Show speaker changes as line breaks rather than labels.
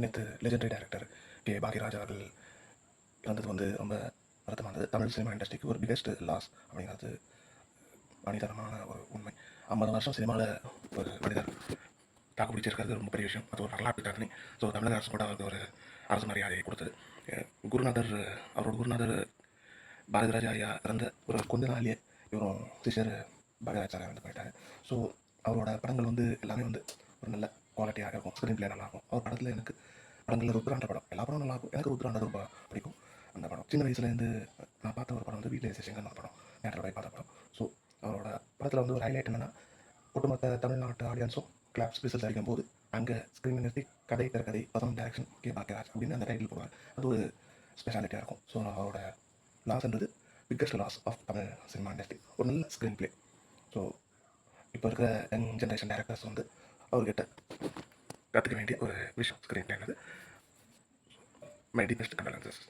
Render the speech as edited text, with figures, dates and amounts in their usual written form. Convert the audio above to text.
நேற்று legendary director K Bhagyaraj அவர்கள் இறந்தது வந்து ரொம்ப வருத்தமானது. தமிழ் சினிமா இண்டஸ்ட்ரிக்கு ஒரு பிகெஸ்ட் லாஸ் அப்படிங்கிறது அனிதரமான ஒரு உண்மை. 50 வருஷம் சினிமாவில் ஒரு மனிதர் தாக்கு பிடிச்சிருக்கிறது ரொம்ப பெரிய விஷயம். அது ஒரு வரலாற்று காரணி. ஸோ தமிழக அரசு கூட அவருக்கு ஒரு அரசு மரியாதையை கொடுத்தது. குருநாதர் அவரோட குருநாதர் பாரதிராஜா ஐயா இறந்த ஒரு கொஞ்ச நாள்லேயே இவரும் சிஷியர் பாக்யராஜ் சார் இறந்து போயிட்டார். ஸோ அவரோட படங்கள் வந்து எல்லாமே வந்து ஒரு நல்ல குவாலிட்டியாக இருக்கும், ஸ்க்ரீன் பிளே நல்லாயிருக்கும். அவர் படத்தில் எனக்கு படங்களில் ருத்ராண்ட படம் எல்லா படம் நல்லாயிருக்கும். எனக்கு ருத்ராண்ட ரொம்ப பிடிக்கும். அந்த படம் சின்ன வயசுலேருந்து நான் பார்த்த ஒரு படம் வந்து வீட்டில் சேஷங்கன்னு ஒரு படம், நேரில் போய் பார்த்த படம். ஸோ அவரோட படத்தில் வந்து ஒரு ஹைலைட் என்னென்னா, ஒட்டுமொத்த தமிழ்நாட்டு ஆடியன்ஸும் கிளாப்ஸ் விசில்ஸ் அடிக்கும் போது அங்கே ஸ்க்ரீன் நிறுத்தி கதை திறக்கதை பதம் டேரக்ஷன் கே பாக்யராஜ் அப்படின்னு அந்த டைட்டில் போடுவார். அது ஒரு ஸ்பெஷாலிட்டியாக இருக்கும். ஸோ அவரோட லாஸ்ன்றது biggest loss of Tamil cinema industry. ஒரு நல்ல ஸ்க்ரீன் பிளே. ஸோ இப்போ இருக்கிற யங் ஜென்ரேஷன் டேரக்டர்ஸ் வந்து அவர்கிட்ட கற்றுக்க வேண்டிய ஒரு விஷயம் ஸ்க்ரீன் பிளேன்றது. My deepest condolences.